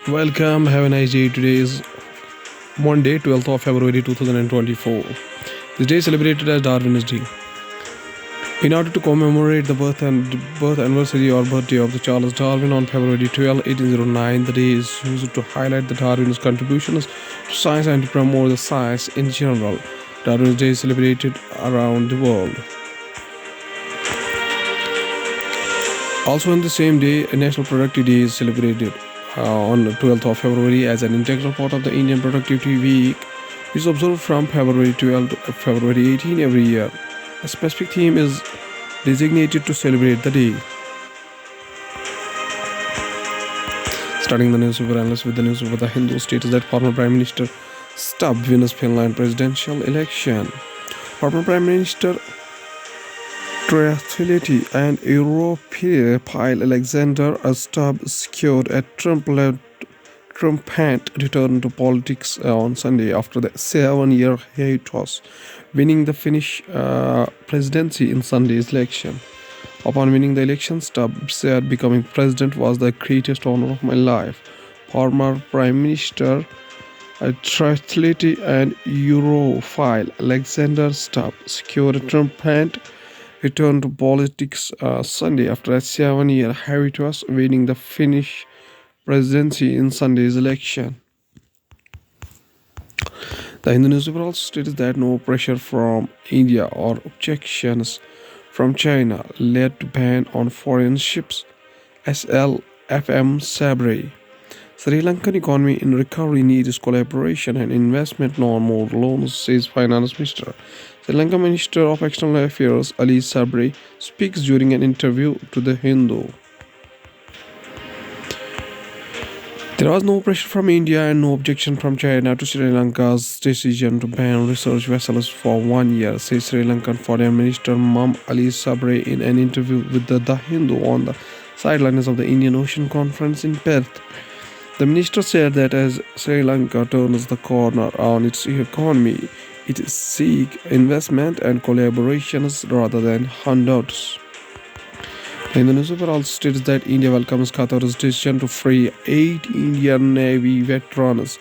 Welcome, have a nice day. Today is Monday, 12th of February 2024. This day is celebrated as Darwin's Day. In order to commemorate the birth anniversary or birthday of the Charles Darwin on February 12, 1809, the day is used to highlight the Darwin's contributions to science and to promote the science in general. Darwin's Day is celebrated around the world. Also on the same day, National Productivity Day is celebrated on the 12th of February as an integral part of the Indian Productivity Week, which is observed from February 12 to February 18 every year. A specific theme is designated to celebrate the day. Starting the newspaper analyst with the newspaper The Hindu states that former Prime Minister Stubb wins Finland presidential election. Former Prime Minister Triathlete and European Alexander Stubb secured a triumphant return to politics on Sunday after the 7-year hiatus, winning the Finnish presidency in Sunday's election. Upon winning the election, Stubb said becoming president was the greatest honor of my life. Former Prime Minister triathlete and Europhile Alexander Stubb secured a triumphant return to politics Sunday after a 7-year hiatus, winning the Finnish presidency in Sunday's election. The Hindu newspaper also states that no pressure from India or objections from China led to ban on foreign ships. SLFM Sabre. Sri Lankan economy in recovery needs collaboration and investment, not more loans, says Finance Minister. Sri Lanka Minister of External Affairs Ali Sabre speaks during an interview to The Hindu. There was no pressure from India and no objection from China to Sri Lanka's decision to ban research vessels for 1 year, says Sri Lankan Foreign Minister Mam Ali Sabre in an interview with The Hindu on the sidelines of the Indian Ocean Conference in Perth. The minister said that as Sri Lanka turns the corner on its economy, it seeks investment and collaborations rather than handouts. In the newspaper also states that India welcomes Qatar's decision to free 8 Indian Navy veterans.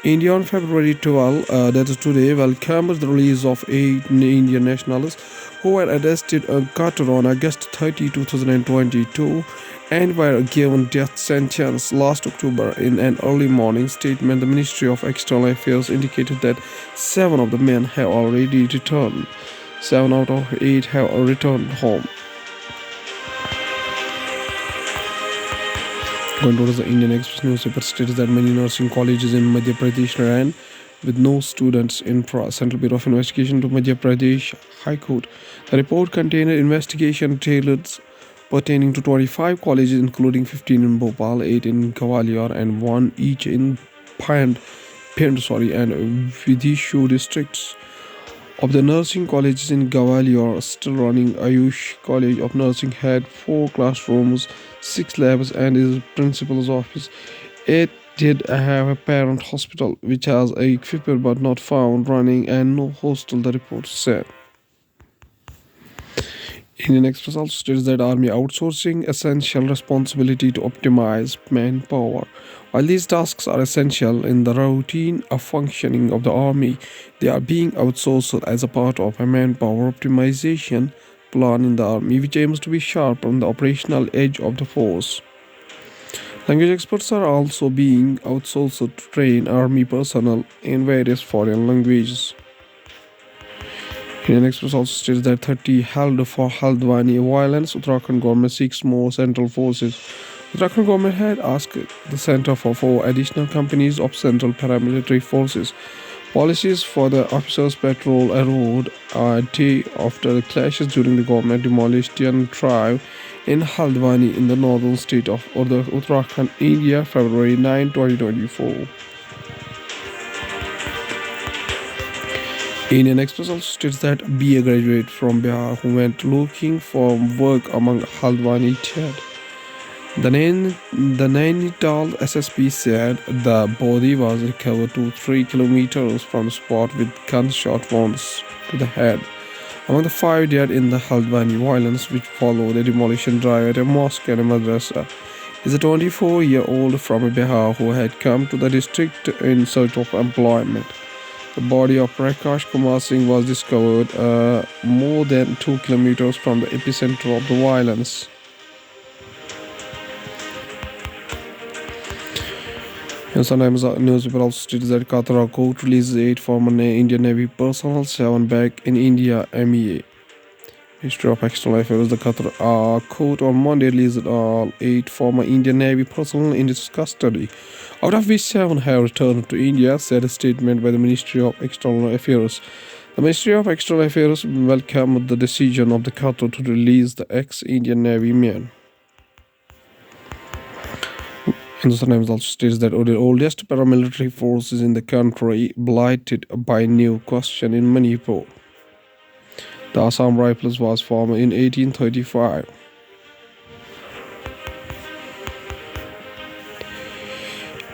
India on February 12, that is today, welcomes the release of 8 Indian nationals who were arrested in Qatar on August 30, 2022 and were given death sentence last October. In an early morning statement, the Ministry of External Affairs indicated that 7 of the men have already returned. 7 out of 8 have returned home. Going towards the Indian Express newspaper states that many nursing colleges in Madhya Pradesh ran with no students in Central Bureau of Investigation to Madhya Pradesh High Court. The report contained investigation details pertaining to 25 colleges, including 15 in Bhopal, 8 in Gwalior, and 1 each in Bhind and Vidishu districts. Of the nursing colleges in Gwalior still running, Ayush College of Nursing had 4 classrooms, 6 labs, and is principal's office. It did have a parent hospital which has a equipment but not found running, and no hostel, the report said. Indian Express also states that Army outsourcing essential responsibility to optimize manpower. While these tasks are essential in the routine of functioning of the Army, they are being outsourced as a part of a manpower optimization plan in the Army, which aims to be sharp on the operational edge of the force. Language experts are also being outsourced to train Army personnel in various foreign languages. Indian Express also states that 30 held for Haldwani violence. Uttarakhand government seeks more central forces. Uttarakhand government had asked the centre for 4 additional companies of central paramilitary forces. Policies for the officers patrol a road a day after the clashes during the government demolition drive in Haldwani in the northern state of Uttarakhand, India, February 9, 2024. Indian Express also states that BA graduate from Bihar who went looking for work among Haldwani dead. The Nainital SSP said the body was recovered 2-3 kilometers from the spot with gunshot wounds to the head. Among the 5 dead in the Haldwani violence, which followed a demolition drive at a mosque and a madrasa, is a 24-year-old from Bihar who had come to the district in search of employment. The body of Prakash Kumar Singh was discovered more than 2 kilometers from the epicenter of the violence. And sometimes newspaper also states that Qatar court releases 8 former Indian Navy personnel, 7 back in India, MEA. Ministry of External Affairs, the Qatar court on Monday released all 8 former Indian Navy personnel in its custody, out of which 7 have returned to India, said a statement by the Ministry of External Affairs. The Ministry of External Affairs welcomed the decision of the Qatar to release the ex-Indian Navy men. Hindustan Times also states that the oldest paramilitary forces in the country blighted by new question in Manipur. The Assam Rifles was formed in 1835.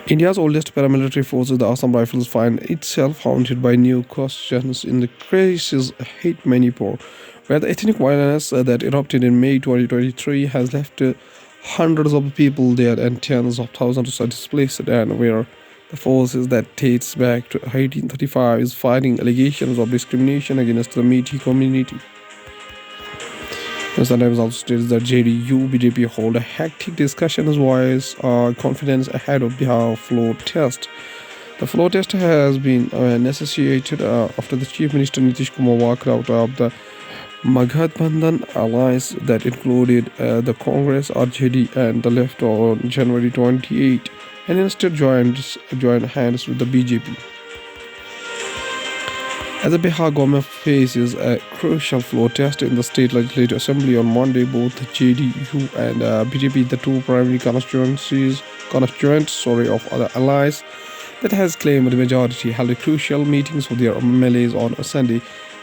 India's oldest paramilitary forces, the Assam Rifles, find itself haunted by new questions in the crisis hit Manipur, where the ethnic violence that erupted in May 2023 has left hundreds of people dead and tens of thousands are displaced, and where the forces that dates back to 1835 is fighting allegations of discrimination against the Meitei community. The Times also states that JDU BJP hold a hectic discussion as voice confidence ahead of Bihar floor test. The floor test has been necessitated after the Chief Minister Nitish Kumar walked out of the Maghadbandhan alliance that included the Congress, RJD and the left on January 28 and instead joined hands with the BJP. As the Bihar government faces a crucial floor test in the state legislative assembly on Monday, both JDU and BJP, the two primary constituents of other allies that has claimed the majority, held crucial meetings with their MLAs on Sunday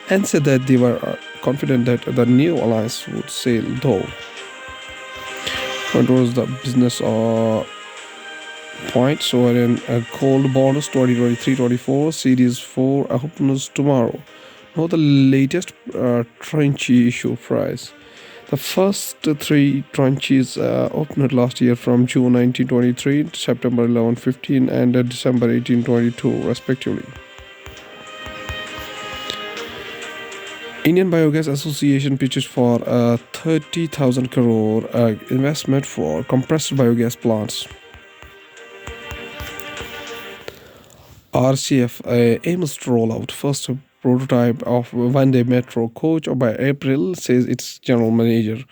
and said that they were confident that the new alliance would sail though. What was the business point? So in cold bonus 2023-24 series 4 opens tomorrow. Now the latest Trenchy issue price. The first 3 tranches opened last year from June 1923, September 11-15 and December 18-22 respectively. Indian Biogas Association pitches for 30,000 crore investment for compressed biogas plants. RCF aims to roll out first prototype of Vande Metro coach by April, says its general manager.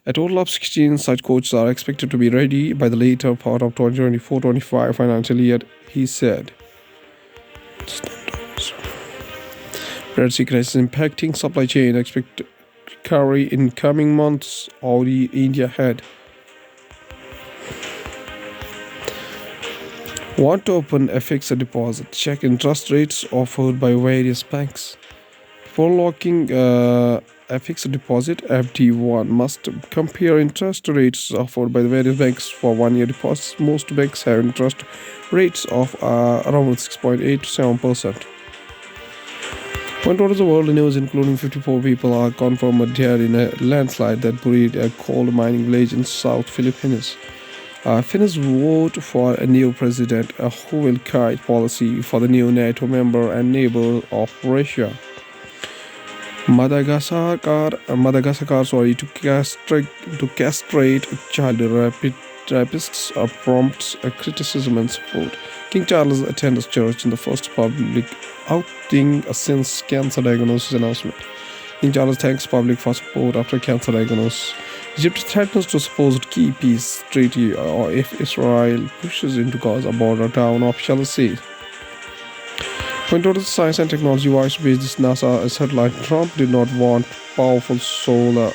A total of 16 such coaches are expected to be ready by the later part of 2024-25 financial year, he said. Red Sea crisis impacting supply chain, expect recovery in coming months, Audi India head. Want to open a fixed deposit? Check interest rates offered by various banks. For locking a fixed deposit, FD1 must compare interest rates offered by the various banks for 1-year deposits. Most banks have interest rates of around 6.8 to 7%. Went out of the world news, including 54 people are confirmed dead in a landslide that buried a coal mining village in South Philippines. Finns vote for a new president who will guide policy for the new NATO member and neighbor of Russia. Madagascar to castrate child rapists prompts criticism and support. King Charles attends church in the first public outing since cancer diagnosis announcement. King Charles thanks public for support after cancer diagnosis. Egypt threatens to supposed key peace treaty if Israel pushes into Gaza border town, officials say. When total science and technology voice-based NASA satellite, Trump did not want powerful solar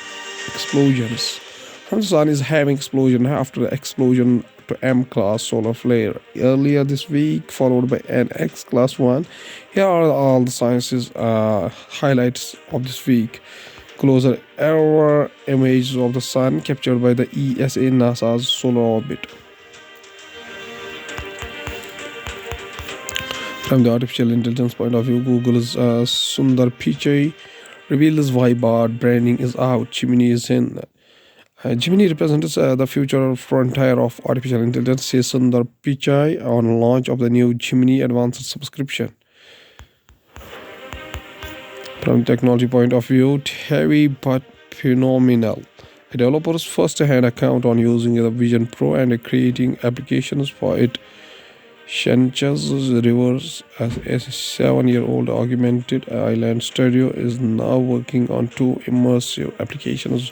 explosions. From the sun is having explosion after the explosion to M-class solar flare earlier this week, followed by an X-class one. Here are all the sciences highlights of this week. Closer ever images of the sun captured by the ESA NASA's solar orbit. From the artificial intelligence point of view, Google's Sundar Pichai reveals why Bard branding is out, Chimney is in. Gemini represents the future frontier of artificial intelligence, says Sundar Pichai on launch of the new Gemini Advanced subscription. From technology point of view, heavy but phenomenal. A developer's first-hand account on using the Vision Pro and creating applications for it. Shencha's Rivers, as a 7-year-old augmented island studio, is now working on two immersive applications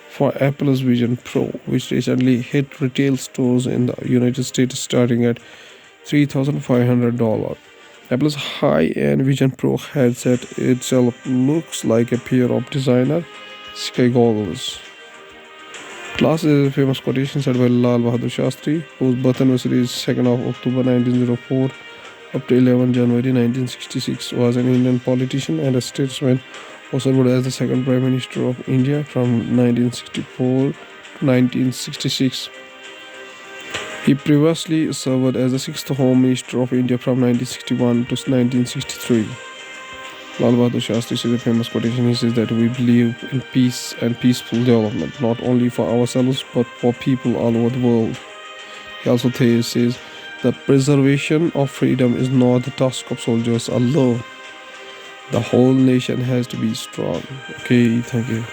for Apple's Vision Pro, which recently hit retail stores in the United States starting at $3,500. Apple's high-end Vision Pro headset itself looks like a pair of designer sky goggles. Last is a famous quotation said by Lal Bahadur Shastri, whose birth anniversary is 2nd of October 1904 up to 11 January 1966, was an Indian politician and a statesman who served as the second Prime Minister of India from 1964 to 1966. He previously served as the sixth Home Minister of India from 1961 to 1963. Lal Bahadur Shastri says a famous quotation. He says that we believe in peace and peaceful development, not only for ourselves but for people all over the world. He also says the preservation of freedom is not the task of soldiers alone. The whole nation has to be strong. Okay, thank you.